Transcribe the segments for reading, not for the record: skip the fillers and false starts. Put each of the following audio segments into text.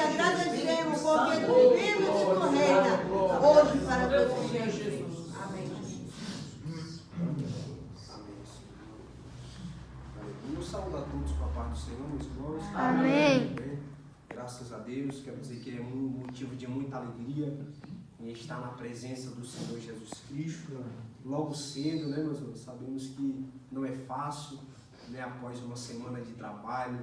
agradecemos, porque tu vives e tu reina hoje para todos Jesus. Amém. Eu saúdo a todos com a paz do Senhor, meus irmãos. Amém. Graças a Deus, quero dizer que é um motivo de muita alegria em estar na presença do Senhor Jesus Cristo. Logo cedo, né, meus irmãos? Sabemos que não é fácil, né, após uma semana de trabalho,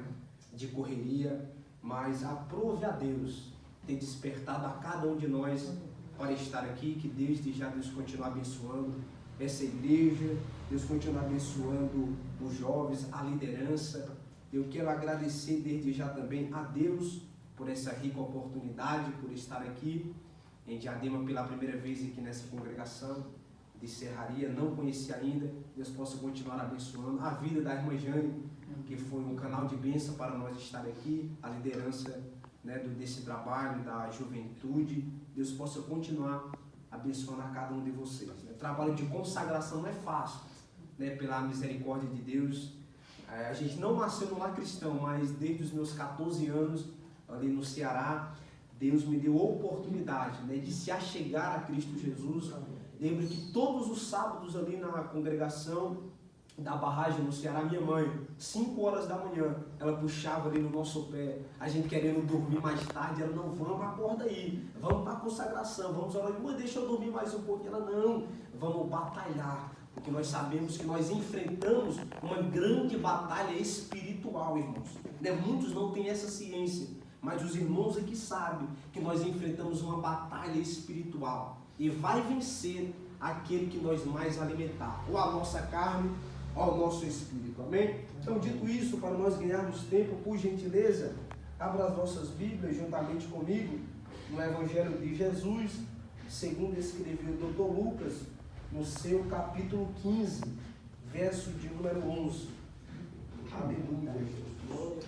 de correria, mas aprove a Deus ter despertado a cada um de nós para estar aqui, que desde já Deus continue abençoando essa igreja, Deus continue abençoando os jovens, a liderança. Eu quero agradecer desde já também a Deus por essa rica oportunidade, por estar aqui em Diadema pela primeira vez aqui nessa congregação de Serraria, não conheci ainda. Deus possa continuar abençoando a vida da irmã Jane, que foi um canal de bênção para nós estar aqui, a liderança, né, desse trabalho, da juventude. Deus possa continuar abençoando a cada um de vocês. Né? Trabalho de consagração não é fácil, né, pela misericórdia de Deus. A gente não nasceu no lar cristão, mas desde os meus 14 anos, ali no Ceará, Deus me deu a oportunidade, né, de se achegar a Cristo Jesus. Lembro que todos os sábados ali na congregação da barragem no Ceará, minha mãe, 5 horas da manhã, ela puxava ali no nosso pé, a gente querendo dormir mais tarde, ela, não, vamos, acorda aí, vamos para a consagração, vamos orar, mãe, deixa eu dormir mais um pouquinho, ela, não, vamos batalhar, porque nós sabemos que nós enfrentamos uma grande batalha espiritual, irmãos, né? Muitos não têm essa ciência, mas os irmãos aqui sabem que nós enfrentamos uma batalha espiritual, e vai vencer aquele que nós mais alimentar, ou a nossa carne, ou ao nosso espírito, amém? Então, dito isso, para nós ganharmos tempo, por gentileza, abra as vossas Bíblias juntamente comigo, no Evangelho de Jesus, segundo escreveu o Dr. Lucas, no seu capítulo 15, verso de número 11. Aleluia, Jesus.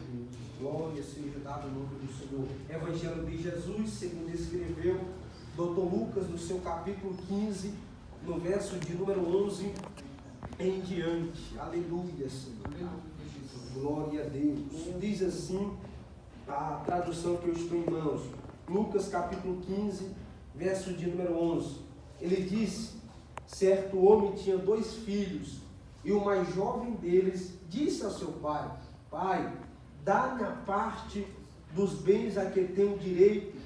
Glória seja dada o nome do Senhor. Evangelho de Jesus, segundo escreveu Dr. Lucas, no seu capítulo 15, no verso de número 11 em diante. Aleluia, Senhor. Glória a Deus. Diz assim a tradução que eu estou em mãos. Lucas capítulo 15, verso de número 11. Ele disse: certo homem tinha 2 filhos, e o mais jovem deles disse ao seu pai: pai, dá-me a parte dos bens a que tenho direito.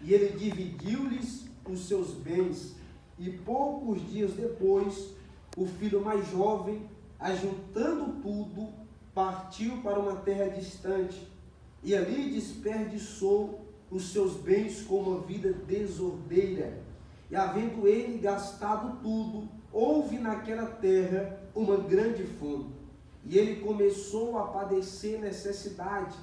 E ele dividiu-lhes os seus bens. E poucos dias depois, o filho mais jovem, ajuntando tudo, partiu para uma terra distante, e ali desperdiçou os seus bens com uma vida desordeira. E havendo ele gastado tudo, houve naquela terra uma grande fome. E ele começou a padecer necessidade.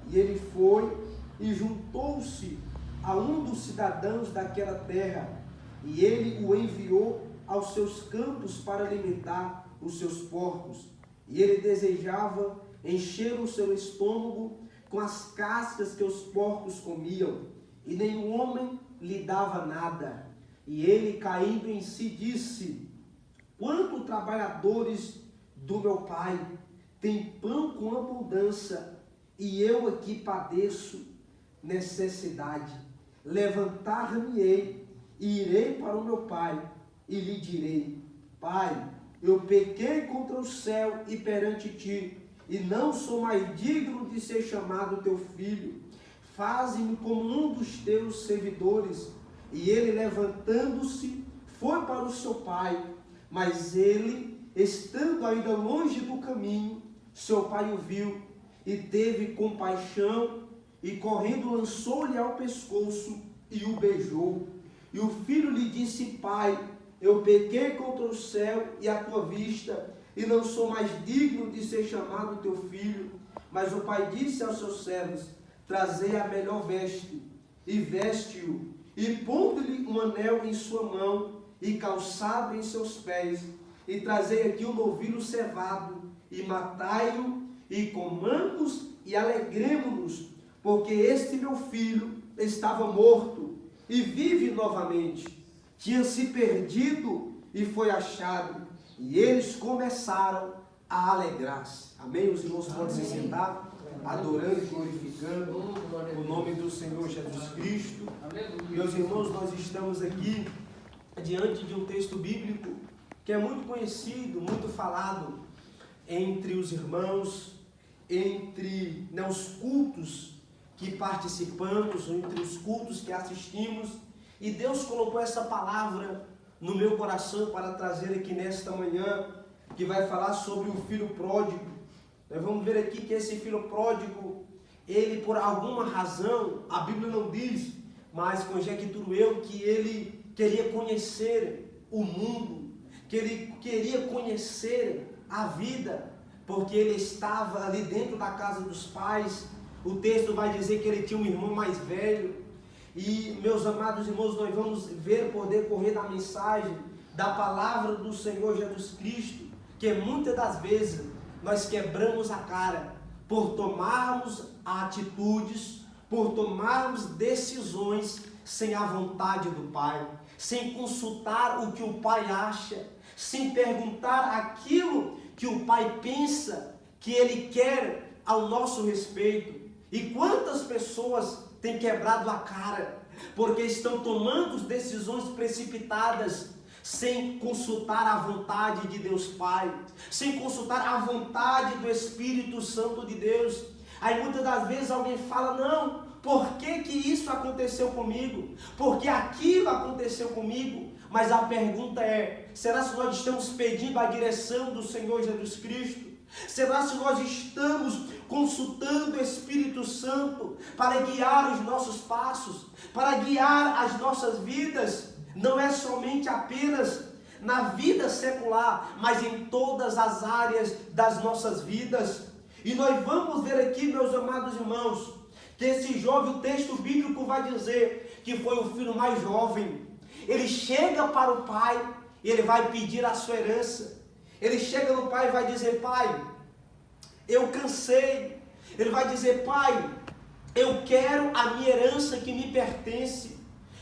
E ele foi e juntou-se a um dos cidadãos daquela terra, e ele o enviou aos seus campos para alimentar os seus porcos. E ele desejava encher o seu estômago com as cascas que os porcos comiam, e nenhum homem lhe dava nada. E ele, caindo em si, disse: quantos trabalhadores do meu pai têm pão com abundância, e eu aqui padeço necessidade. Levantar-me-ei e irei para o meu pai, e lhe direi: pai, eu pequei contra o céu e perante ti, e não sou mais digno de ser chamado teu filho. Faze-me como um dos teus servidores. E ele, levantando-se, foi para o seu pai. Mas ele, estando ainda longe do caminho, seu pai o viu e teve compaixão, e correndo lançou-lhe ao pescoço e o beijou. E o filho lhe disse: pai, eu pequei contra o céu e a tua vista, e não sou mais digno de ser chamado teu filho. Mas o pai disse aos seus servos: trazei a melhor veste, e veste-o, e pondo-lhe um anel em sua mão, e calçado em seus pés, e trazei aqui um novilho cevado, e matai-o, e comamos e alegremo-nos, porque este meu filho estava morto, e vive novamente. Tinha se perdido e foi achado. E eles começaram a alegrar-se. Amém? Os irmãos podem se sentar. adorando e glorificando o nome do Senhor Jesus Cristo. Meus irmãos, nós estamos aqui diante de um texto bíblico que é muito conhecido, muito falado entre os irmãos, entre os cultos que participamos, entre os cultos que assistimos, e Deus colocou essa palavra no meu coração para trazer aqui nesta manhã, que vai falar sobre o filho pródigo. Nós vamos ver aqui que esse filho pródigo, ele por alguma razão, a Bíblia não diz, mas conjecturo eu que ele queria conhecer o mundo, que ele queria conhecer a vida, porque ele estava ali dentro da casa dos pais. O texto vai dizer que ele tinha um irmão mais velho. E, meus amados irmãos, nós vamos ver por decorrer da mensagem, da palavra do Senhor Jesus Cristo, que muitas das vezes nós quebramos a cara por tomarmos atitudes, por tomarmos decisões sem a vontade do Pai, sem consultar o que o Pai acha, sem perguntar aquilo que o Pai pensa, que Ele quer ao nosso respeito. E quantas pessoas têm quebrado a cara porque estão tomando decisões precipitadas, sem consultar a vontade de Deus Pai, sem consultar a vontade do Espírito Santo de Deus. Aí muitas das vezes alguém fala, não, por que que isso aconteceu comigo? Porque aquilo aconteceu comigo? Mas a pergunta é, será que nós estamos pedindo a direção do Senhor Jesus Cristo? Será que nós estamos consultando o Espírito Santo para guiar os nossos passos, para guiar as nossas vidas? Não é somente apenas na vida secular, mas em todas as áreas das nossas vidas. E nós vamos ver aqui, meus amados irmãos, que esse jovem, o texto bíblico vai dizer que foi o filho mais jovem. Ele chega para o pai e ele vai pedir a sua herança. Ele chega no pai e vai dizer, pai, eu cansei. Ele vai dizer, pai, eu quero a minha herança que me pertence,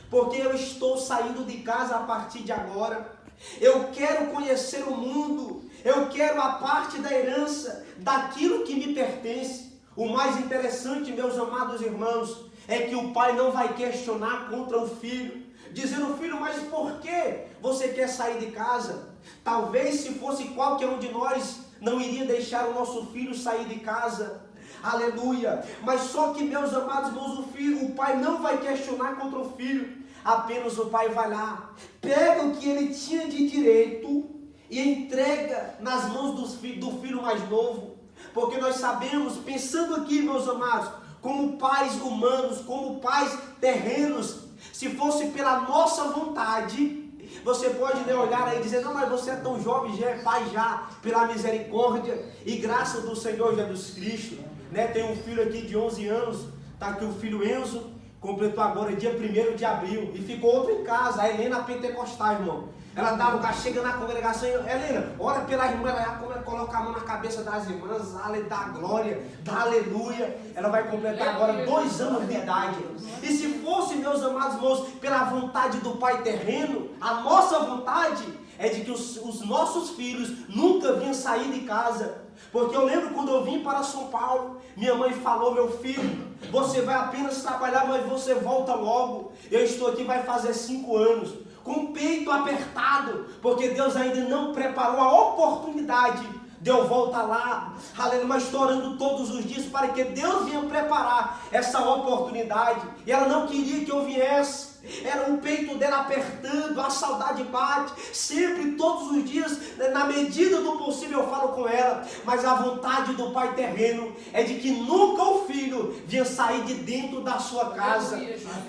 porque eu estou saindo de casa a partir de agora. Eu quero conhecer o mundo, eu quero a parte da herança, daquilo que me pertence. O mais interessante, meus amados irmãos, é que o pai não vai questionar contra o filho, dizendo, filho, mas por que você quer sair de casa? Talvez se fosse qualquer um de nós, não iria deixar o nosso filho sair de casa. Aleluia. Mas só que, meus amados irmãos, o pai não vai questionar contra o filho. Apenas o pai vai lá, pega o que ele tinha de direito e entrega nas mãos do filho mais novo. Porque nós sabemos, pensando aqui, meus amados, como pais humanos, como pais terrenos, se fosse pela nossa vontade, você pode olhar aí e dizer, não, mas você é tão jovem, já é pai já, pela misericórdia e graça do Senhor Jesus Cristo. Tem um filho aqui de 11 anos, está aqui o filho Enzo, completou agora dia 1º de abril, e ficou outro em casa, a Helena Pentecostal, irmão. Ela dava o cara, chega na congregação, Helena, ora pela irmã, ela coloca a mão na cabeça das irmãs, dá glória, dá aleluia. Ela vai completar agora 2 anos de idade. E se fosse, meus amados irmãos, pela vontade do Pai terreno, a nossa vontade é de que os nossos filhos nunca vinham sair de casa. Porque eu lembro quando eu vim para São Paulo, minha mãe falou, meu filho, você vai apenas trabalhar, mas você volta logo. Eu estou aqui, vai fazer 5 anos, com o peito apertado, porque Deus ainda não preparou a oportunidade de eu voltar lá. Aleluia, mas estou orando todos os dias para que Deus venha preparar essa oportunidade. E ela não queria que eu viesse. Era o peito dela apertando, a saudade bate, sempre, todos os dias, na medida do possível eu falo com ela, mas a vontade do Pai terreno é de que nunca o filho venha sair de dentro da sua casa.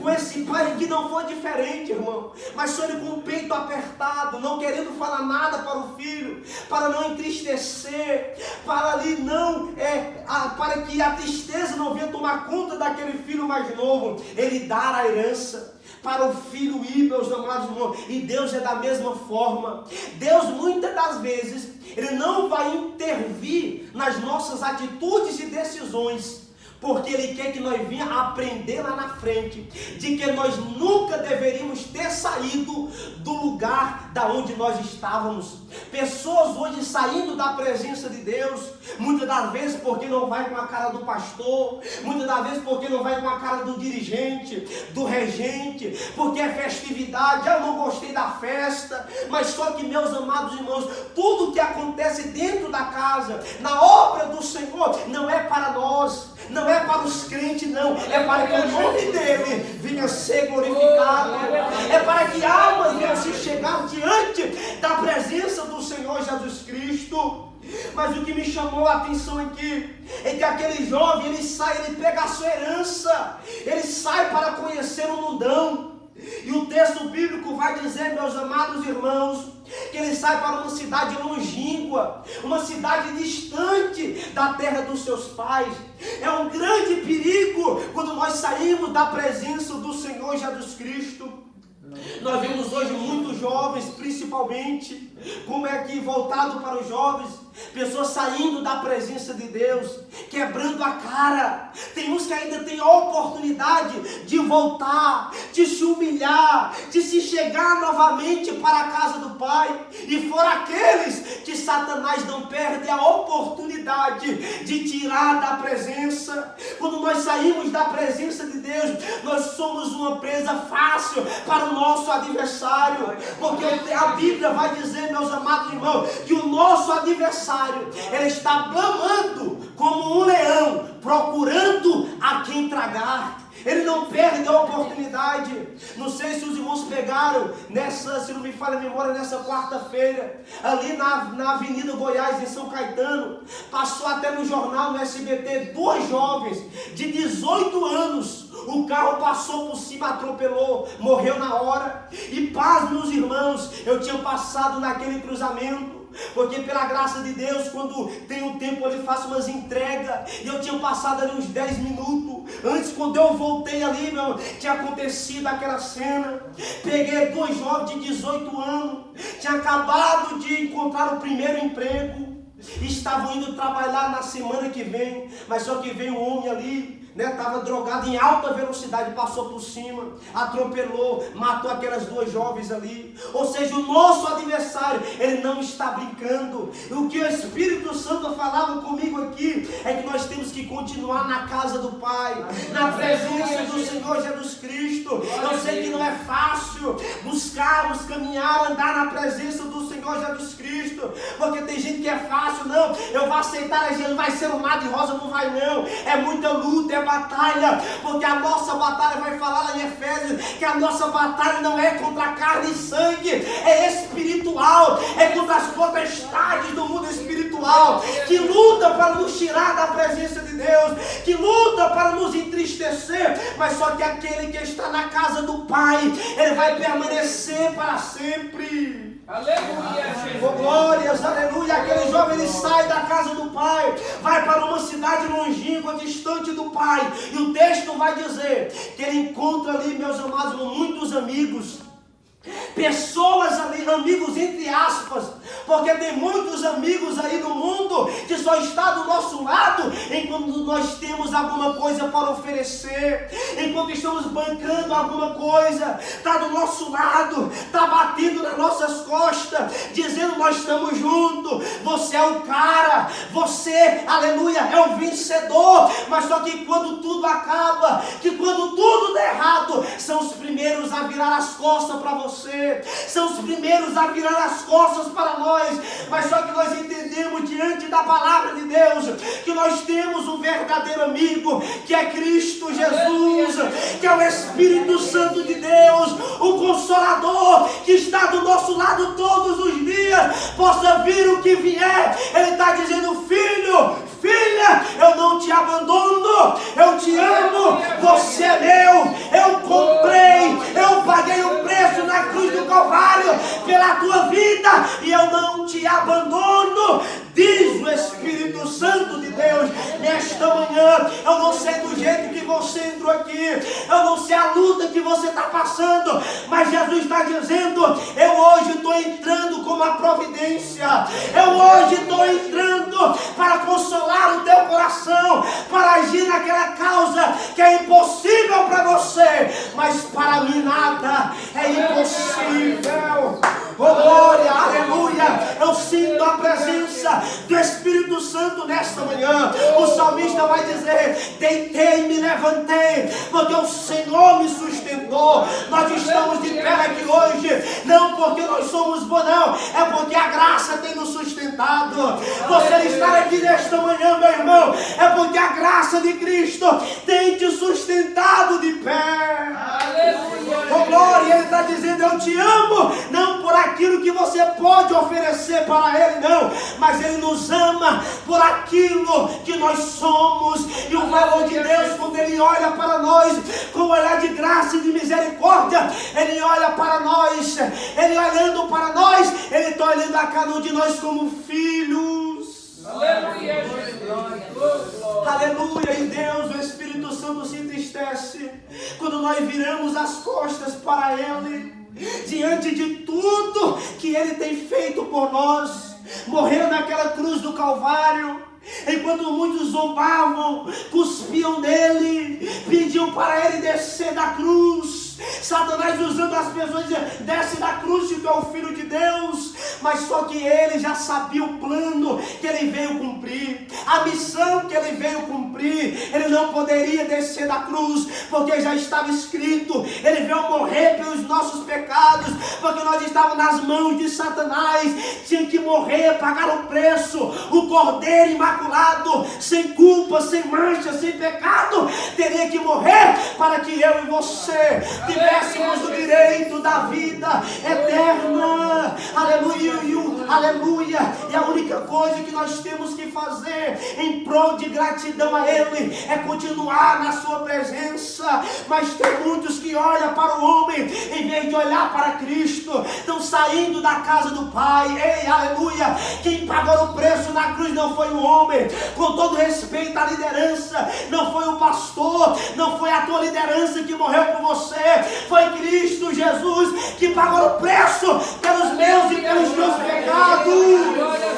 Com esse pai que não foi diferente, irmão, mas só ele com o peito apertado, não querendo falar nada para o filho, para não entristecer, para ali não, para que a tristeza não venha tomar conta daquele filho mais novo, ele dar a herança para o filho ir, meus amados irmãos. E Deus é da mesma forma. Deus muitas das vezes, Ele não vai intervir nas nossas atitudes e decisões, porque Ele quer que nós venhamos aprender lá na frente, de que nós nunca deveríamos ter saído do lugar da onde nós estávamos. Pessoas hoje saindo da presença de Deus, muitas das vezes porque não vai com a cara do pastor, muitas das vezes porque não vai com a cara do dirigente, do regente, porque é festividade, eu não gostei da festa, mas só que, meus amados irmãos, tudo que acontece dentro da casa, na obra do Senhor, não é para nós, não é para os crentes, não, é para que o nome dele venha ser glorificado, é para que almas venham se chegar diante da presença do Senhor Jesus Cristo. Mas o que me chamou a atenção aqui é que aquele jovem, ele sai, ele pega a sua herança, ele sai para conhecer o mundão. E o texto bíblico vai dizer, meus amados irmãos, que ele sai para uma cidade longínqua, uma cidade distante da terra dos seus pais. É um grande perigo quando nós saímos da presença do Senhor Jesus Cristo. Nós vemos hoje muitos jovens, principalmente, como é que voltado para os jovens, pessoas saindo da presença de Deus, quebrando a cara. Tem uns que ainda têm a oportunidade de voltar, de se humilhar, de se chegar novamente para a casa do Pai. E fora aqueles que Satanás não perde a oportunidade de tirar da presença. Quando nós saímos da presença de Deus, nós somos uma presa fácil para o nosso adversário, porque a Bíblia vai dizer, meus amados irmãos, que o nosso adversário, ele está bramando como um leão, procurando a quem tragar. Ele não perde a oportunidade. Não sei se os irmãos pegaram nessa, se não me falha a memória, nessa quarta-feira, ali na Avenida Goiás, em São Caetano, passou até no jornal, no SBT, duas jovens de 18 anos. O carro passou por cima, atropelou, morreu na hora. E paz, meus irmãos, eu tinha passado naquele cruzamento, porque pela graça de Deus, quando tem um tempo ele faz umas entregas, e eu tinha passado ali uns 10 minutos, antes quando eu voltei ali, tinha acontecido aquela cena. Peguei dois jovens de 18 anos, tinha acabado de encontrar o primeiro emprego, estavam indo trabalhar na semana que vem, mas só que veio um homem ali, estava drogado em alta velocidade, passou por cima, atropelou, matou aquelas duas jovens ali. Ou seja, o nosso adversário, ele não está brincando. O que o Espírito Santo falava comigo aqui é que nós temos que continuar na casa do Pai, na presença do Senhor Jesus Cristo. Eu sei que não é fácil buscarmos, caminhar, andar na presença do Senhor Jesus Cristo, porque tem gente que é fácil, não, eu vou aceitar a gente, vai ser um mar de rosa, não vai não, é muita luta, é batalha, porque a nossa batalha, vai falar lá em Efésios, que a nossa batalha não é contra carne e sangue, é espiritual, é contra as potestades do mundo espiritual, que luta para nos tirar da presença de Deus, que luta para nos entristecer, mas só que aquele que está na casa do Pai, ele vai permanecer para sempre. Aleluia, Jesus. Oh, glórias, aleluia. Aquele jovem, ele sai da casa do Pai, vai para uma cidade longínqua, distante do Pai, e o texto vai dizer que ele encontra ali, meus amados, muitos amigos, pessoas ali, amigos entre aspas, porque tem muitos amigos aí no mundo que só está do nosso lado enquanto nós temos alguma coisa para oferecer, enquanto estamos bancando alguma coisa, está do nosso lado, está batendo nas nossas costas, dizendo nós estamos juntos, você é o cara, você, aleluia, é o vencedor. Mas só que quando tudo acaba, que quando tudo der errado, são os primeiros a virar as costas para você, são os primeiros a virar as costas para nós. Mas só que nós entendemos diante da palavra de Deus que nós temos um verdadeiro amigo, que é Cristo Jesus, que é o Espírito Santo de Deus, o Consolador, que está do nosso lado todos os dias, possa vir o que vier. Ele está dizendo: filho, filha, eu não te abandono, eu te amo, você é meu, eu comprei, eu paguei o preço na cruz do Calvário pela tua vida, e eu não te abandono, diz o Espírito Santo de Deus. Nesta manhã, eu não sei do jeito que você entrou entrou aqui, eu não sei a luta que você está passando, mas Jesus está dizendo, eu hoje estou entrando com uma providência, eu hoje estou entrando para consolar o teu coração, para agir naquela causa que é impossível para você, mas para mim nada é impossível. Oh glória, aleluia, eu sinto a presença do Espírito Santo nesta manhã. O salmista vai dizer, deitei e me levantei, porque o Senhor me sustentou. Nós estamos de pé aqui hoje, não porque nós somos bons não, é porque a graça tem nos sustentado. Você estar aqui nesta manhã, meu irmão, é porque a graça de Cristo tem te sustentado de pé. Aleluia. Oh glória, Ele está dizendo, eu te amo, não por aquilo que você pode oferecer para Ele, não, mas Ele nos ama por aquilo que nós somos. E o valor de Deus, quando Ele olha para nós com um olhar de graça e de misericórdia, Ele olha para nós, Ele olhando para nós, Ele está olhando a cada um de nós como filhos. Aleluia, aleluia. E Deus, o Espírito Santo se entristece quando nós viramos as costas para Ele, diante de tudo que Ele tem feito por nós. Morreu naquela cruz do Calvário, enquanto muitos zombavam, cuspiam nele, pediam para Ele descer da cruz. Satanás usando as pessoas dizendo, desce da cruz se tu é o Filho de Deus. Mas só que Ele já sabia o plano que Ele veio cumprir, a missão que Ele veio cumprir. Ele não poderia descer da cruz, porque já estava escrito, Ele veio morrer pelos nossos pecados, porque nós estávamos nas mãos de Satanás. Tinha que morrer, pagar o preço, o Cordeiro imaculado, sem culpa, sem mancha, sem pecado, teria que morrer para que eu e você tivéssemos o direito da vida eterna. Aleluia, aleluia. E a única coisa que nós temos que fazer em prol de gratidão a Ele é continuar na sua presença. Mas tem muitos que olham para o homem em vez de olhar para Cristo, estão saindo da casa do Pai. Ei, aleluia. Quem pagou o preço na cruz não foi o homem, com todo respeito à liderança, não foi o pastor, não foi a tua liderança que morreu por você, foi Cristo Jesus que pagou o preço pelos meus e pelos teus pecados.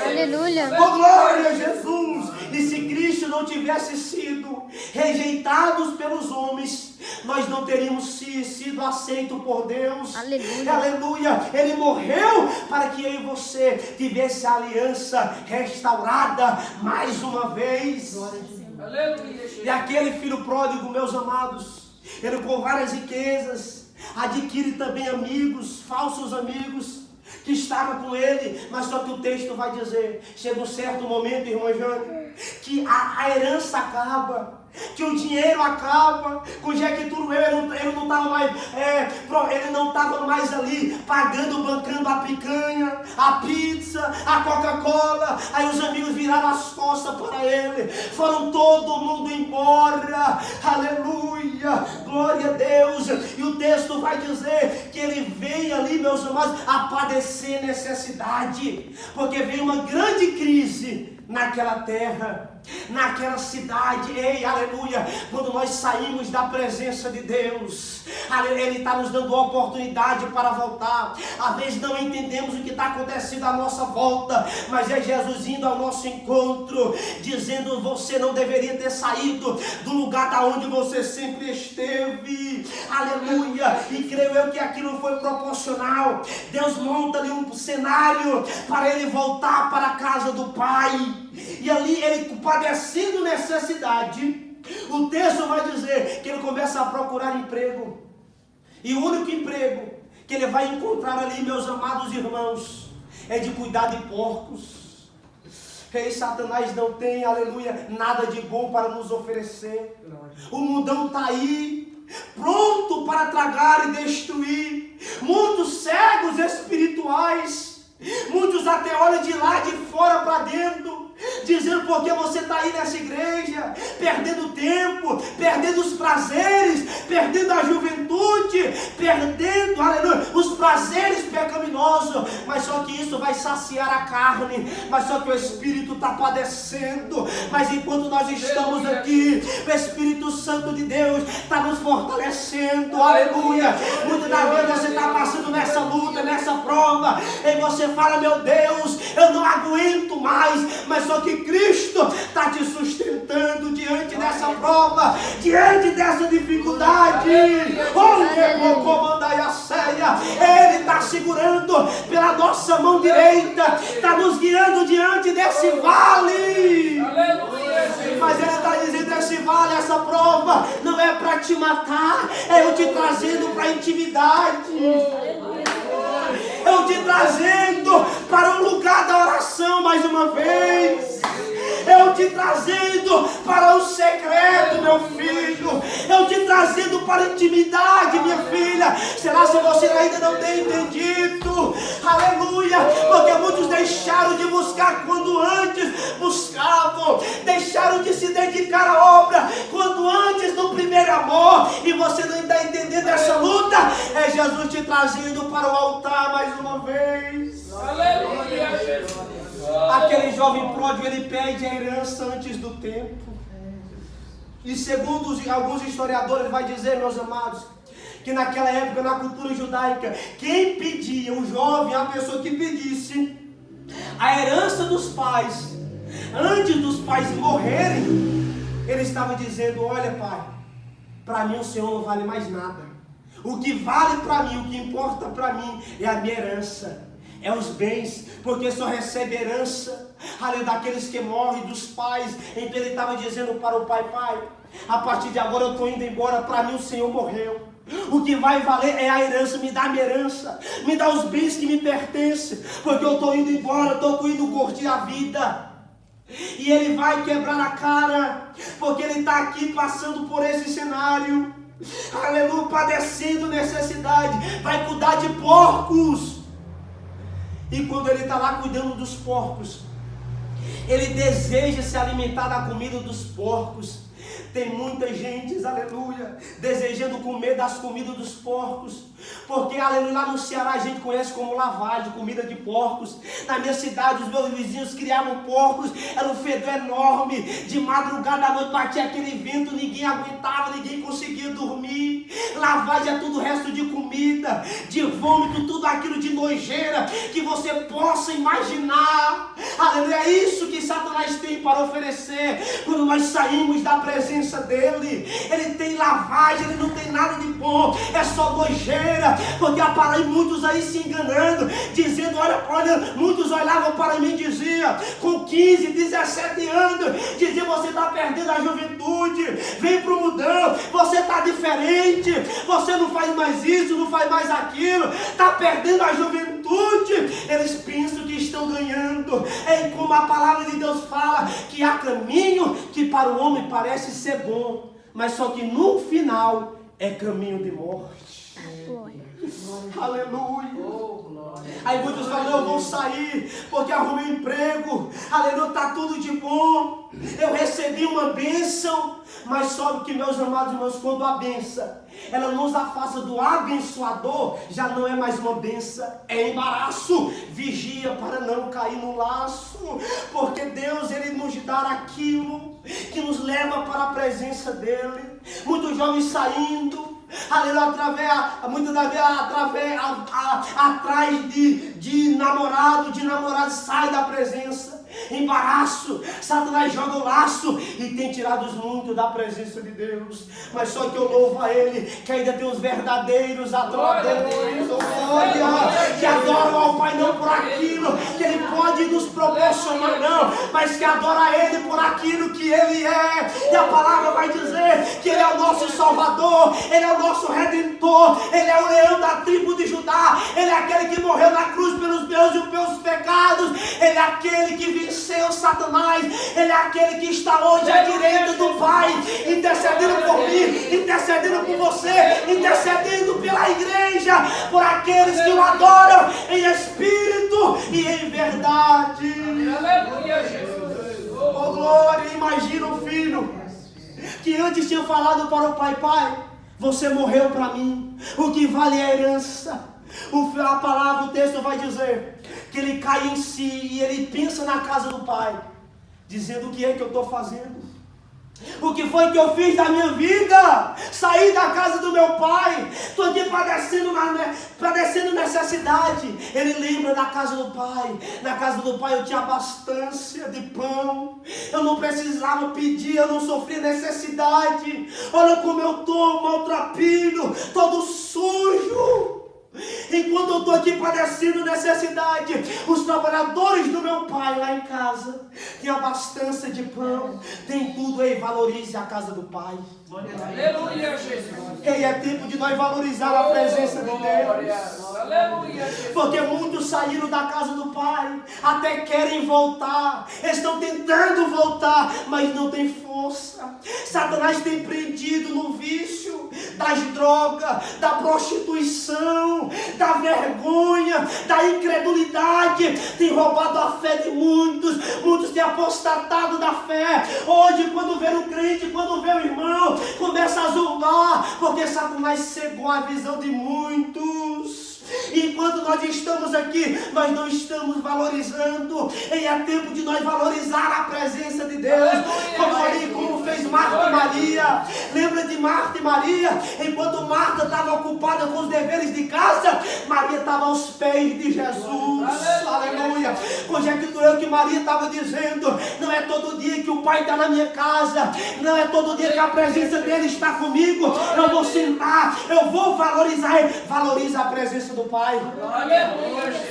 Aleluia. Oh glória a Jesus. E se Cristo não tivesse sido rejeitado pelos homens, nós não teríamos sido aceitos por Deus. Aleluia. Aleluia. Ele morreu para que eu e você tivesse a aliança restaurada mais uma vez. Aleluia. E aquele filho pródigo, meus amados, ele com várias riquezas adquire também amigos, falsos amigos, que estavam com ele. Mas só que o texto vai dizer, chega um certo momento, irmã Jane, que a herança acaba, que o dinheiro acaba. Com Jequituro ele não estava mais ali pagando, bancando a picanha, a pizza, a Coca-Cola. Aí os amigos viraram as costas para ele, foram todo mundo embora. Aleluia, glória a Deus. E o texto vai dizer que ele veio ali, meus amados, a padecer necessidade, porque veio uma grande crise naquela terra, naquela cidade. Ei, aleluia. Quando nós saímos da presença de Deus, Ele está nos dando oportunidade para voltar. Às vezes não entendemos o que está acontecendo à nossa volta, mas é Jesus indo ao nosso encontro, dizendo, você não deveria ter saído do lugar da onde você sempre esteve. Aleluia. E creio eu que aquilo foi proporcional. Deus monta ali um cenário para ele voltar para a casa do Pai. E ali ele, padecendo necessidade, o texto vai dizer que ele começa a procurar emprego. E o único emprego que ele vai encontrar ali, meus amados irmãos, é de cuidar de porcos. Ei, Satanás não tem, aleluia, nada de bom para nos oferecer. O mundão está aí, pronto para tragar e destruir. Muitos cegos espirituais, muitos até olham de lá de fora para dentro, dizendo, porque você está aí nessa igreja, perdendo tempo, perdendo os prazeres, perdendo a juventude. juventude, perdendo, aleluia, os prazeres pecaminosos, mas só que isso vai saciar a carne, mas só que o Espírito está padecendo. Mas enquanto nós estamos aqui, o Espírito Santo de Deus está nos fortalecendo, aleluia. Muitas das vezes você está passando nessa luta, nessa prova, e você fala: meu Deus, eu não aguento mais, mas só que Cristo está te sustentando diante dessa prova, diante dessa dificuldade. Ele está segurando pela nossa mão direita, está nos guiando diante desse vale. Mas Ele está dizendo: esse vale, essa prova, não é para te matar, é eu te trazendo para a intimidade. Eu te trazendo para o lugar da oração mais uma vez. Eu te trazendo para o secreto, meu filho. Eu te trazendo para a intimidade, minha filha. Será se você ainda não tem entendido? Aleluia. Porque muitos deixaram de buscar quando antes buscavam. Deixaram de se dedicar à obra quando antes do primeiro amor. E você não está entendendo essa luta? É Jesus te trazendo para o altar mais uma vez. Aleluia, Jesus. Aquele jovem pródigo, ele pede a herança antes do tempo. E segundo alguns historiadores, vai dizer, meus amados, que naquela época, na cultura judaica, quem pedia, o jovem, a pessoa que pedisse a herança dos pais, antes dos pais morrerem, ele estava dizendo: olha, pai, para mim o Senhor não vale mais nada. O que vale para mim, o que importa para mim é a minha herança. É os bens, porque só recebe herança, além daqueles que morrem, dos pais. Então ele estava dizendo para o pai: pai, a partir de agora eu estou indo embora, para mim o Senhor morreu. O que vai valer é a herança, me dá a minha herança, me dá os bens que me pertencem, porque eu estou indo embora, estou indo curtir a vida. E ele vai quebrar a cara, porque ele está aqui passando por esse cenário, aleluia, padecendo necessidade, vai cuidar de porcos. E quando ele está lá cuidando dos porcos, ele deseja se alimentar da comida dos porcos. Tem muita gente, aleluia, desejando comer das comidas dos porcos. Porque, aleluia, lá no Ceará a gente conhece como lavagem, comida de porcos. Na minha cidade, os meus vizinhos criavam porcos, era um fedor enorme. De madrugada à noite batia aquele vento, ninguém aguentava, ninguém conseguia dormir. Lavagem é tudo resto de comida, de vômito, tudo aquilo de nojeira que você possa imaginar. Aleluia, é isso que Satanás tem para oferecer quando nós saímos da presença dele. Ele tem lavagem, ele não tem nada de bom, é só nojeira. Porque a palavra, muitos aí se enganando, dizendo: olha, muitos olhavam para mim e diziam, com 15, 17 anos, diziam: você está perdendo a juventude, vem para o mudão, você está diferente, você não faz mais isso, não faz mais aquilo, está perdendo a juventude. Eles pensam que estão ganhando. É como a palavra de Deus fala, que há caminho que para o homem parece ser bom, mas só que no final é caminho de morte. Aleluia. Aí muitos falam: eu vou sair porque arrumei emprego, aleluia, está tudo de bom, eu recebi uma bênção. Mas só que, meus amados irmãos, quando a bênção ela nos afasta do abençoador, já não é mais uma bênção, é embaraço. Vigia para não cair no laço, porque Deus, ele nos dá aquilo que nos leva para a presença dele. Muitos jovens saindo, aleluia, muitas das vezes atrás de namorado, sai da presença. Embaraço, Satanás joga o laço e tem tirado muito da presença de Deus. Mas só que eu louvo a Ele, que ainda tem os verdadeiros adoradores, que adoram ao Pai não por aquilo que Ele pode nos proporcionar, não, mas que adora a Ele por aquilo que Ele é. E a palavra vai dizer que Ele é o nosso Salvador, Ele é o nosso Redentor, Ele é o leão da tribo de Judá, Ele é aquele que morreu na cruz pelos meus e os meus pecados, Ele é aquele que venceu Satanás, Ele é aquele que está hoje à direita do Pai, intercedendo por mim, intercedendo por você, intercedendo pela igreja, por aqueles que o adoram em espírito e em verdade. Aleluia, Jesus. Oh glória, imagina o filho que antes tinha falado para o pai: pai, Você morreu para mim. O que vale é a herança. A palavra, o texto vai dizer que ele cai em si e ele pensa na casa do Pai, dizendo: o que é que eu estou fazendo? O que foi que eu fiz da minha vida? Saí da casa do meu pai, estou aqui padecendo necessidade. Ele lembra da casa do pai. Na casa do pai eu tinha abastância de pão, eu não precisava pedir, eu não sofria necessidade. Olha como eu estou maltrapilho, todo sujo. Enquanto eu estou aqui padecendo necessidade, os trabalhadores do meu pai lá em casa têm abastança de pão, tem tudo. Ei, valorize a casa do pai. Aleluia, Jesus. Ei, é tempo de nós valorizar a presença de Deus. Aleluia, Jesus. Porque muitos saíram da casa do pai, até querem voltar, estão tentando voltar, mas não tem força. Satanás tem prendido no vício das drogas, da prostituição, da vergonha, da incredulidade, tem roubado a fé de muitos. Muitos têm apostatado da fé. Hoje, quando vê o crente, quando vê o irmão, começa a zombar, porque Satanás cegou a visão de muitos. Enquanto nós estamos aqui, nós não estamos valorizando. E é tempo de nós valorizar a presença de Deus, como fez Marta e Maria. Lembra de Marta e Maria? Enquanto Marta estava ocupada com os deveres de casa, Maria estava aos pés de Jesus. Aleluia. Conjecto eu que Maria estava dizendo: não é todo dia que o Pai está na minha casa, não é todo dia que a presença dele está comigo. Eu vou sentar, eu vou valorizar ele. Valoriza a presença do Pai.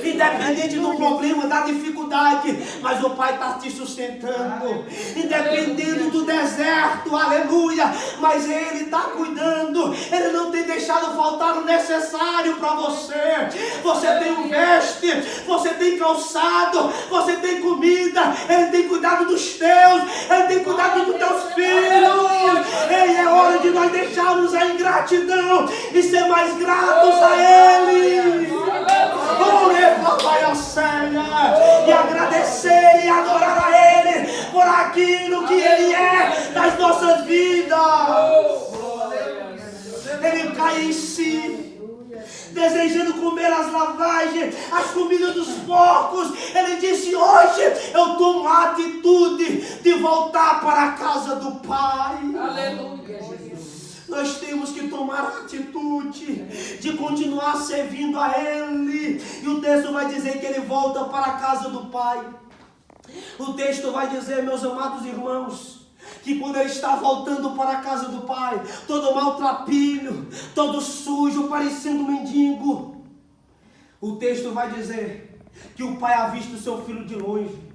Independente do problema, da dificuldade, mas o Pai está te sustentando. Independente do deserto, aleluia, mas Ele está cuidando. Ele não tem deixado faltar o necessário para você. Você tem um veste, você tem calçado, você tem comida. Ele tem cuidado dos teus, Ele tem cuidado dos teus filhos. E é hora de nós deixarmos a ingratidão e ser mais gratos a Ele. E agradecer e adorar a Ele por aquilo que Ele é nas nossas vidas. Ele cai em si, desejando comer as lavagens, as comidas dos porcos. Ele disse: hoje eu tomo a atitude de voltar para a casa do Pai. Aleluia, Jesus. Nós temos que tomar a atitude de continuar servindo a Ele. E o texto vai dizer que Ele volta para a casa do Pai. O texto vai dizer, meus amados irmãos, que quando Ele está voltando para a casa do Pai, todo maltrapilho, todo sujo, parecendo um mendigo, o texto vai dizer que o Pai avista o seu filho de longe.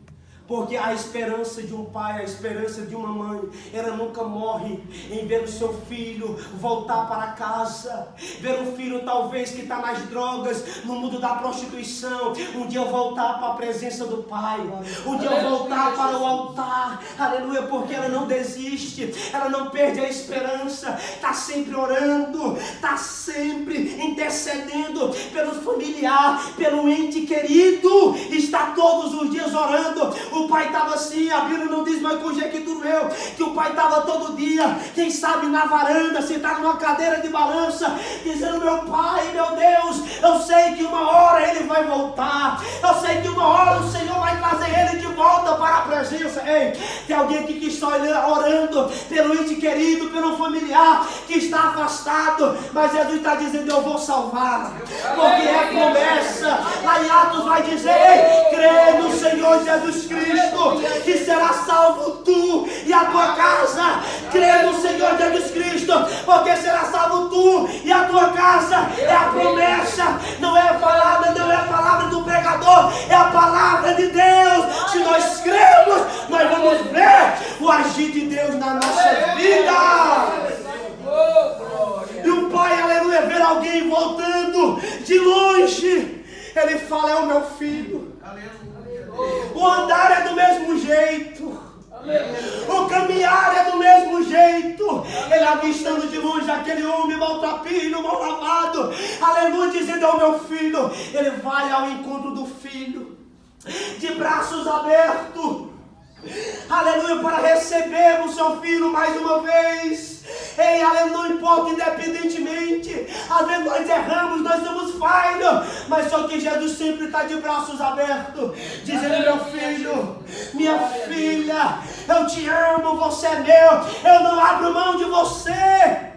Porque a esperança de um pai, a esperança de uma mãe, ela nunca morre em ver o seu filho voltar para casa. Ver um filho talvez que está nas drogas, no mundo da prostituição, um dia voltar para a presença do Pai, um dia voltar para o altar, aleluia, porque ela não desiste, ela não perde a esperança, está sempre orando, está sempre intercedendo pelo familiar, pelo ente querido, está todos os dias orando. O pai estava assim, a Bíblia não diz, mas conjecturo eu, que o pai estava todo dia, quem sabe na varanda, sentado numa cadeira de balança, dizendo: meu Pai, meu Deus, eu sei que uma hora Ele vai voltar, eu sei que uma hora o Senhor vai trazer Ele de volta para a presença. Ei, tem alguém aqui que está orando pelo ente querido, pelo familiar que está afastado, mas Jesus está dizendo: eu vou salvar, porque é promessa. Lá em Atos vai dizer: ei, crê no Senhor Jesus Cristo, que será salvo tu e a tua casa. Crê no Senhor Jesus Cristo, porque será salvo tu e a tua casa. É a promessa, não é a palavra, não é a palavra do pregador, é a palavra de Deus. Se nós cremos, nós vamos ver o agir de Deus na nossa vida. E o Pai, aleluia, ver alguém voltando de longe, Ele fala: é o meu filho. O andar é do mesmo jeito, o caminhar é do mesmo jeito. Ele avistando de longe aquele homem maltrapilho, mal lavado, aleluia, dizendo: é o meu filho. Ele vai ao encontro do filho, de braços abertos, aleluia, para receber o seu filho mais uma vez. Ei, aleluia, não importa, independente só que Jesus sempre está de braços abertos, dizendo: meu filho, minha filha, eu te amo, você é meu, eu não abro mão de você.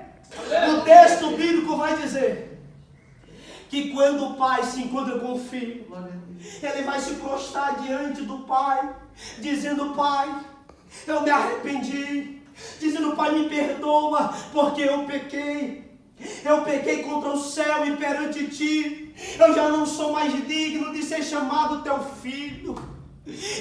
O texto bíblico vai dizer que quando o pai se encontra com o filho, ele vai se prostrar diante do pai, dizendo: pai, eu me arrependi, dizendo: pai, me perdoa, porque eu pequei contra o céu e perante ti, eu já não sou mais digno de ser chamado teu filho.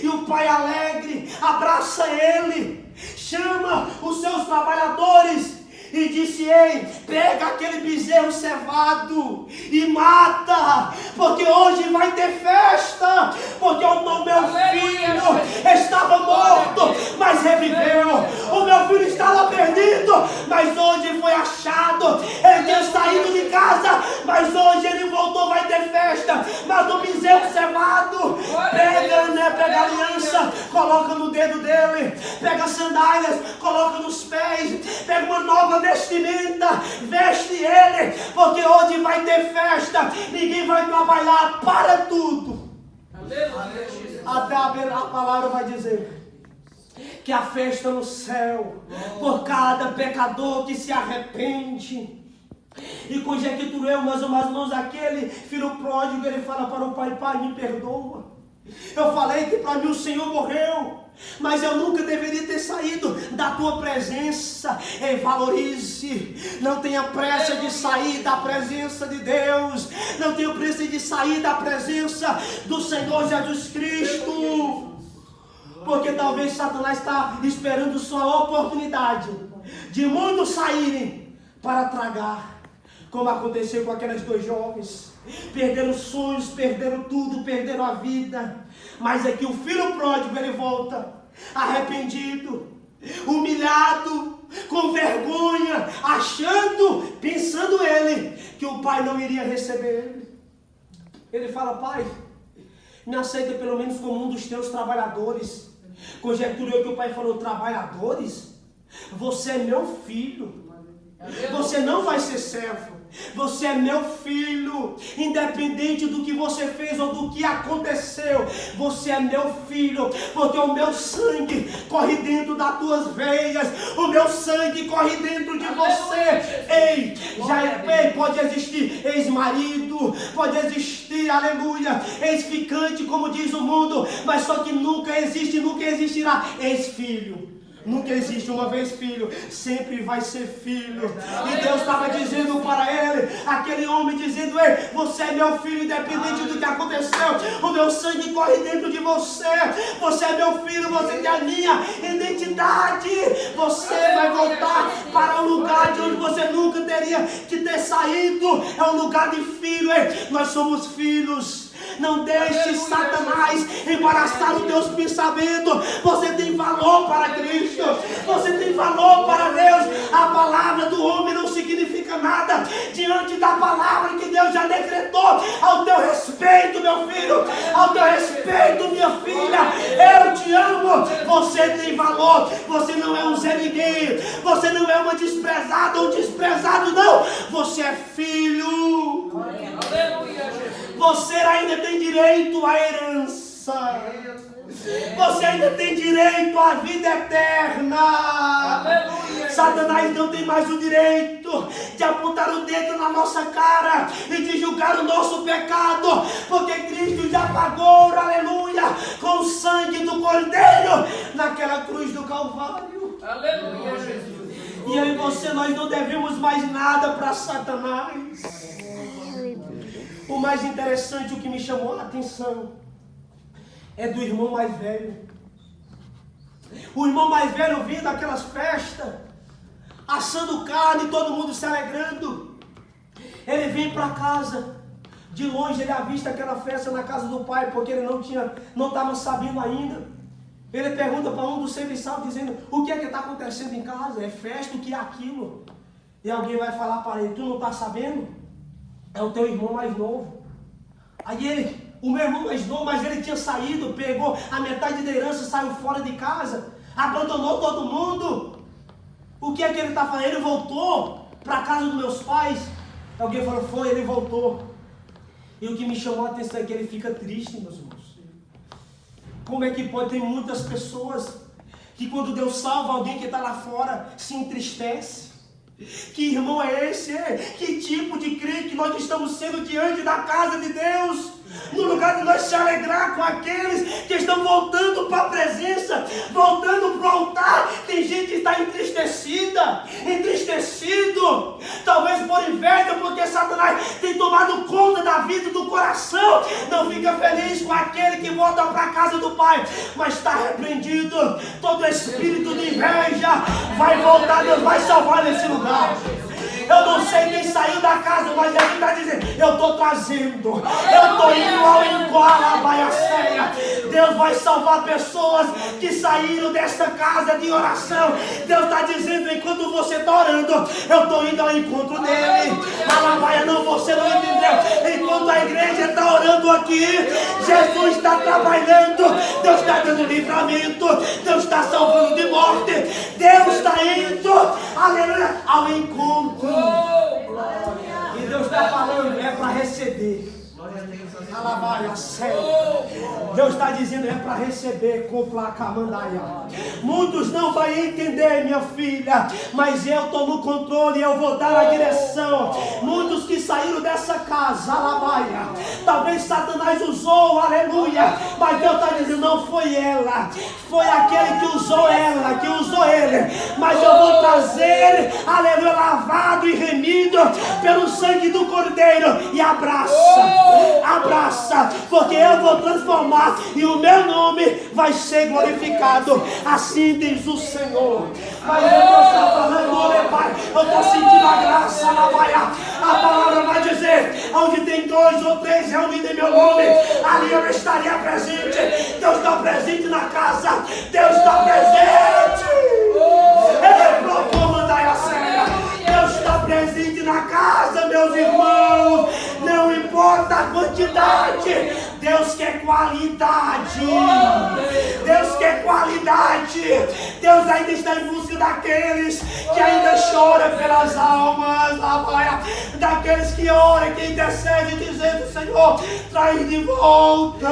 E o pai alegre abraça ele, chama os seus trabalhadores e disse: ei, pega aquele bezerro cevado e mata, porque hoje vai ter festa, porque o meu filho estava morto, mas reviveu. O meu filho estava perdido, mas hoje foi achado. Ele tinha saído de casa, mas hoje ele voltou, vai ter festa. Mas o bezerro cevado, pega a aliança, coloca no dedo dele, pega sandálias, coloca nos pés, pega uma nova vestimenta, veste ele, porque hoje vai ter festa, ninguém vai trabalhar, para tudo. Até a palavra vai dizer que a festa no céu, por cada pecador que se arrepende. E conjecturei, meus irmãos, aquele filho pródigo, ele fala para o pai: pai, me perdoa. Eu falei que para mim o Senhor morreu, mas eu nunca deveria ter saído da tua presença. Ei, valorize, não tenha pressa de sair da presença de Deus, não tenha pressa de sair da presença do Senhor Jesus Cristo, porque talvez Satanás está esperando só a oportunidade de muitos saírem para tragar, como aconteceu com aquelas duas jovens. Perderam sonhos, perderam tudo, perderam a vida. Mas é que o filho pródigo, ele volta arrependido, humilhado, com vergonha, pensando ele que o pai não iria receber ele. Ele fala: pai, me aceita pelo menos como um dos teus trabalhadores. Conjecturou que o pai falou: trabalhadores? Você é meu filho, você não vai ser servo. Você é meu filho, independente do que você fez ou do que aconteceu, você é meu filho, porque o meu sangue corre dentro das tuas veias, o meu sangue corre dentro de você. Ei, pode existir ex-marido, pode existir, aleluia, ex-ficante, como diz o mundo, mas só que nunca existe, nunca existirá ex-filho. Nunca existe uma vez filho, sempre vai ser filho. E Deus estava dizendo para ele, aquele homem dizendo: ei, você é meu filho, independente do que aconteceu, o meu sangue corre dentro de você. Você é meu filho, você tem a minha identidade. Você vai voltar para um lugar de onde você nunca teria que ter saído. É um lugar de filho. Ei, nós somos filhos. Não deixe Satanás embaraçar os teus pensamentos. Você tem valor para Cristo, você tem valor para Deus. A palavra do homem não significa nada diante da palavra que Deus já decretou ao teu respeito, meu filho, ao teu respeito, minha filha. Eu te amo, você tem valor. Você não é um Zé Ninguém, você não é uma desprezada ou desprezado, não. Você é filho. Você ainda tem direito à herança. Você ainda tem direito à vida eterna. Aleluia. Satanás não tem mais o direito de apontar o dedo na nossa cara e de julgar o nosso pecado, porque Cristo já pagou, aleluia, com o sangue do Cordeiro naquela cruz do Calvário. Aleluia, Jesus. E eu e você, nós não devemos mais nada para Satanás. O mais interessante, o que me chamou a atenção, é do irmão mais velho. O irmão mais velho vindo aquelas festas, assando carne, todo mundo se alegrando. Ele vem para casa, de longe ele avista aquela festa na casa do pai, porque ele não estava sabendo ainda. Ele pergunta para um dos serviçais, dizendo: o que é que está acontecendo em casa? É festa, o que é aquilo? E alguém vai falar para ele: tu não está sabendo? É o teu irmão mais novo. Aí o meu irmão mais novo, mas ele tinha saído, pegou a metade da herança, saiu fora de casa, abandonou todo mundo. O que é que ele está fazendo? Ele voltou para a casa dos meus pais. Alguém falou: foi, ele voltou. E o que me chamou a atenção é que ele fica triste, meus irmãos. Como é que pode ter muitas pessoas que quando Deus salva alguém que está lá fora, se entristece? Que irmão é esse? Que tipo de crente que nós estamos sendo diante da casa de Deus? No lugar de nós se alegrar com aqueles que estão voltando para a presença, voltando para o altar, tem gente que está entristecida, entristecido, talvez por inveja, porque Satanás tem tomado conta da vida do coração, não fica feliz com aquele que volta para a casa do Pai, mas está repreendido. Todo espírito de inveja vai voltar, Deus vai salvar nesse lugar. Eu não sei quem saiu da casa, mas ele está dizendo, eu estou trazendo, eu estou indo ao encontro. Deus vai salvar pessoas que saíram desta casa de oração. Deus está dizendo, enquanto você está orando, eu estou indo ao encontro dele. Alabaia, não, você não entendeu. Enquanto a igreja está orando aqui, Jesus está trabalhando, Deus está dando livramento, Deus está salvando de morte, Deus está indo, aleluia, ao encontro. E Deus está falando, é para receber. Alabaia, Deus está dizendo, é para receber com placa mandaia. Muitos não vão entender, minha filha, mas eu estou no controle, eu vou dar a direção. Muitos que saíram dessa casa, alabaia, talvez Satanás usou, aleluia, mas Deus está dizendo, não foi ela, foi aquele que usou ela, que usou ele, mas eu vou trazer, aleluia, lavado e remido pelo sangue do Cordeiro, e abraça, porque eu vou transformar e o meu nome vai ser glorificado, assim diz o Senhor. Mas eu estou falando, Pai, eu estou sentindo a graça na baia. A palavra vai dizer, onde tem 2 ou 3 reunidos em meu nome, ali eu estaria presente. Deus está presente na casa, Deus está presente. Ele proclama a cena. Deus está presente na casa, meus irmãos. Não importa a quantidade, Deus quer qualidade. Deus quer qualidade. Deus ainda está em busca daqueles que ainda choram pelas almas, daqueles que oram, que intercedem, dizendo, Senhor, traz de volta.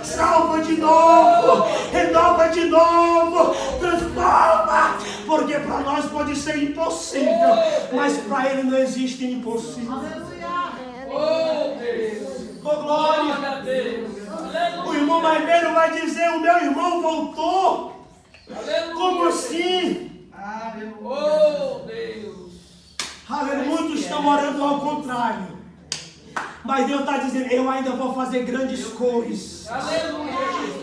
Salva de novo, renova de novo, transforma, porque para nós pode ser impossível, mas para Ele não existe impossível. Oh glória! O irmão mais velho vai dizer, o meu irmão voltou. Como assim? Oh Deus! Aleluia, muitos estão orando ao contrário. Mas Deus está dizendo, eu ainda vou fazer grandes coisas.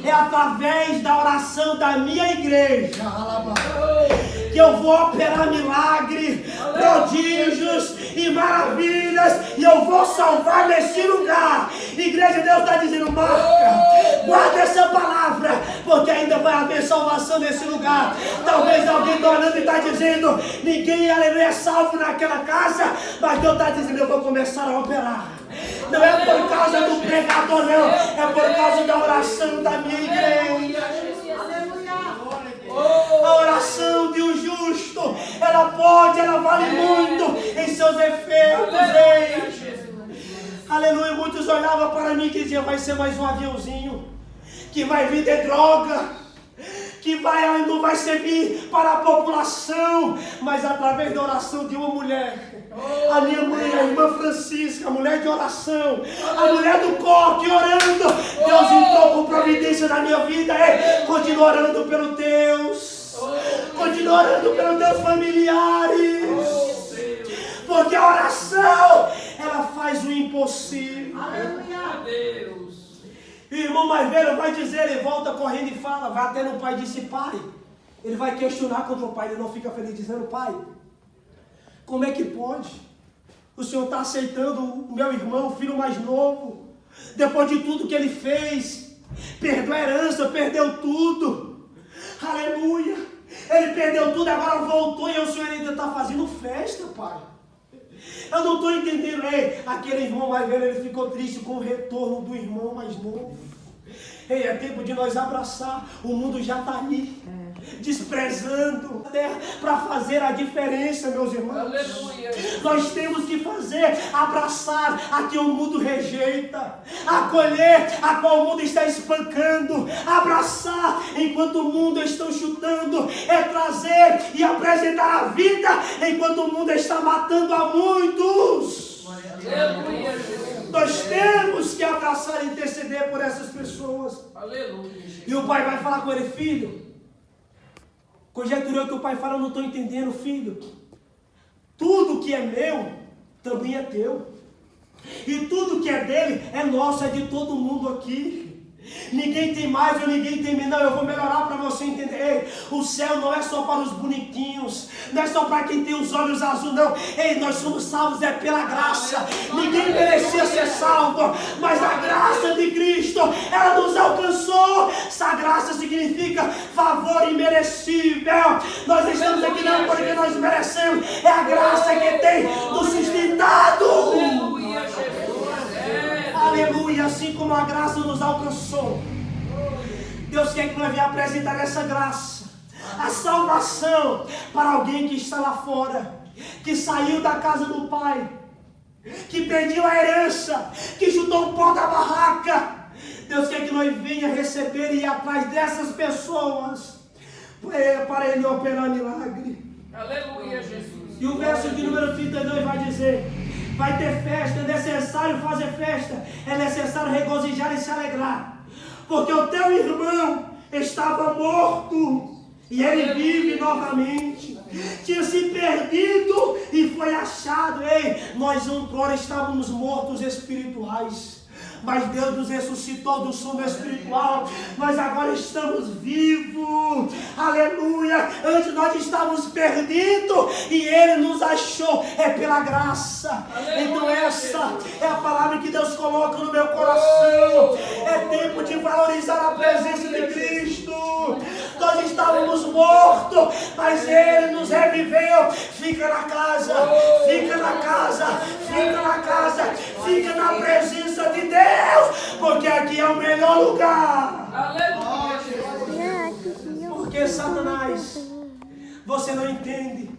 É através da oração da minha igreja que eu vou operar milagre, prodígios e maravilhas, e eu vou salvar nesse lugar. Igreja, Deus está dizendo, marca, guarda essa palavra, porque ainda vai haver salvação nesse lugar. Talvez alguém está orando e está dizendo, ninguém é salvo naquela casa, mas Deus está dizendo, eu vou começar a operar. Não é por causa do pregador, não, é por causa da oração da minha igreja. A oração de um justo, ela vale muito em seus efeitos. Aleluia, muitos olhavam para mim e diziam, vai ser mais um aviãozinho, que vai vir de droga, que não vai servir para a população, mas através da oração de uma mulher. A minha mãe, a irmã Francisca, a mulher de oração, a mulher do coque orando, Deus entrou com providência na minha vida. Continua orando pelos teus, continua orando pelos teus familiares, porque a oração, ela faz o impossível. Aleluia, Deus. E o irmão mais velho vai dizer, ele volta correndo e fala, vai até no pai e disse, pai, ele vai questionar contra o pai, ele não fica feliz, dizendo, pai, como é que pode? O Senhor está aceitando o meu irmão, o filho mais novo, depois de tudo que ele fez, perdeu a herança, perdeu tudo, aleluia, ele perdeu tudo, agora voltou e o Senhor ainda está fazendo festa, pai. Eu não estou entendendo, aquele irmão mais velho, ele ficou triste com o retorno do irmão mais novo. É tempo de nós abraçar, o mundo já está aí. desprezando para fazer a diferença, meus irmãos. Aleluia. Nós temos que fazer, abraçar a que o mundo rejeita, acolher a qual o mundo está espancando, abraçar enquanto o mundo está chutando, é trazer e apresentar a vida enquanto o mundo está matando a muitos. Aleluia, Jesus. Nós temos que abraçar e interceder por essas pessoas. Aleluia, Jesus. E o pai vai falar com ele: filho, conjecturou que o pai fala: eu não estou entendendo, filho. Tudo que é meu também é teu. E tudo que é dele é nosso, é de todo mundo aqui. Ninguém tem mais ou ninguém tem menos. Não, eu vou melhorar para você entender. Ei, o céu não é só para os bonitinhos, não é só para quem tem os olhos azuis, não. Ei, nós somos salvos é pela graça. Ninguém merecia ser salvo, mas a graça de Cristo, ela nos alcançou. Essa graça significa favor imerecível. Nós estamos aqui não porque nós merecemos, é a graça que tem nos sustentado. Aleluia, Jesus. Aleluia, assim como a graça nos alcançou, Deus quer que nós venhamos apresentar essa graça, a salvação para alguém que está lá fora, que saiu da casa do Pai, que perdeu a herança, que chutou o pó da barraca. Deus quer que nós venhamos receber e ir atrás dessas pessoas, para Ele operar milagre. Aleluia, Jesus. E o verso de número 32 vai dizer: vai ter festa, é necessário fazer festa, é necessário regozijar e se alegrar, porque o teu irmão estava morto e ele vive novamente, tinha se perdido e foi achado. Ei, nós outrora estávamos mortos espirituais, mas Deus nos ressuscitou do sono espiritual, nós agora estamos vivos, aleluia. Antes nós estávamos perdidos e Ele nos achou, é pela graça. Então essa é a palavra que Deus coloca no meu coração, é tempo de valorizar a presença de Cristo. Nós estávamos mortos, mas Ele nos reviveu. Fica na casa, fica na casa, fica na casa, fica na presença de Deus, porque aqui é o melhor lugar. Aleluia, Jesus. Porque Satanás, você não entende,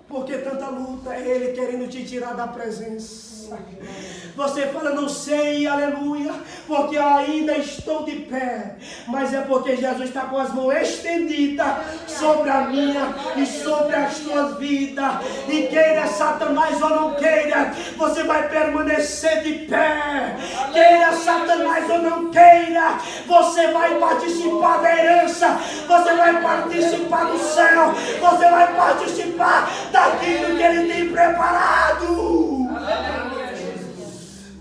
porque tanta luta, é ele querendo te tirar da presença. Você fala: não sei, aleluia, porque ainda estou de pé, mas é porque Jesus está com as mãos estendidas sobre a minha e sobre as tuas vidas. E queira Satanás ou não queira, você vai permanecer de pé. Queira Satanás ou não queira, você vai participar da herança, você vai participar do céu, você vai participar daquilo que Ele tem preparado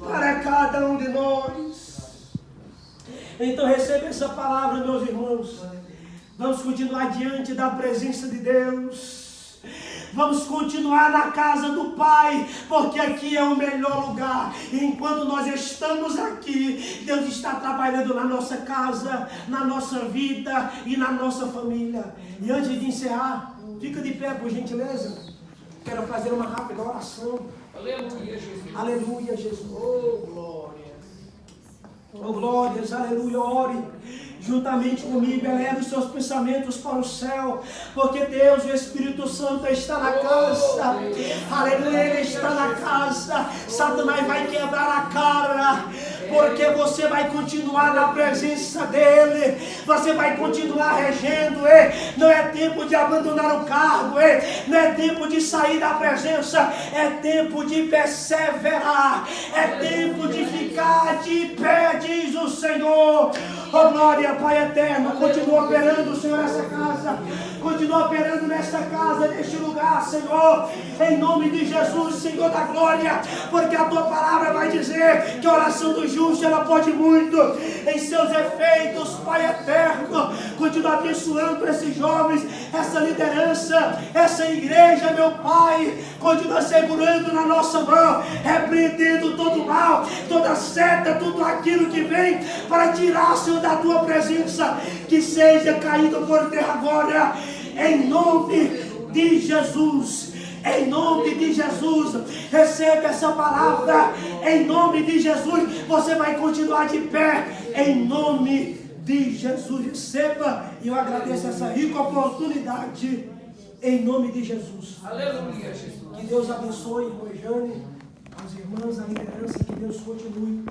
para cada um de nós. Então receba essa palavra, meus irmãos. Vamos continuar diante da presença de Deus. Vamos continuar na casa do Pai, porque aqui é o melhor lugar. E enquanto nós estamos aqui, Deus está trabalhando na nossa casa, na nossa vida e na nossa família. E antes de encerrar, fica de pé, por gentileza. Quero fazer uma rápida oração. Aleluia, Jesus. Aleluia, Jesus. Oh, glória. Oh, glórias, aleluia. Ore juntamente comigo, eleve os seus pensamentos para o céu, porque Deus, o Espírito Santo, está na casa. Aleluia, Ele está na casa. Satanás vai quebrar a cara, porque você vai continuar na presença dEle, você vai continuar regendo. Não é tempo de abandonar o cargo, não é tempo de sair da presença, é tempo de perseverar, é tempo de ficar de pé, diz o Senhor. Oh, glória, Pai eterno, continua operando, Senhor, nessa casa, continua operando nessa casa, neste lugar, Senhor, em nome de Jesus, Senhor da glória, porque a Tua palavra vai dizer que a oração do justo, ela pode muito em seus efeitos. Pai eterno, continua abençoando esses jovens, essa liderança, essa igreja, meu Pai, continua segurando na nossa mão, repreendendo todo o mal, toda seta, tudo aquilo que vem para tirar, Senhor, da Tua presença, que seja caído por terra agora, em nome de Jesus. Em nome de Jesus, receba essa palavra, em nome de Jesus, você vai continuar de pé, em nome de Jesus. Receba, e eu agradeço essa rica oportunidade, em nome de Jesus. Aleluia, Jesus. Que Deus abençoe, irmã Jane, as irmãs, a liderança, que Deus continue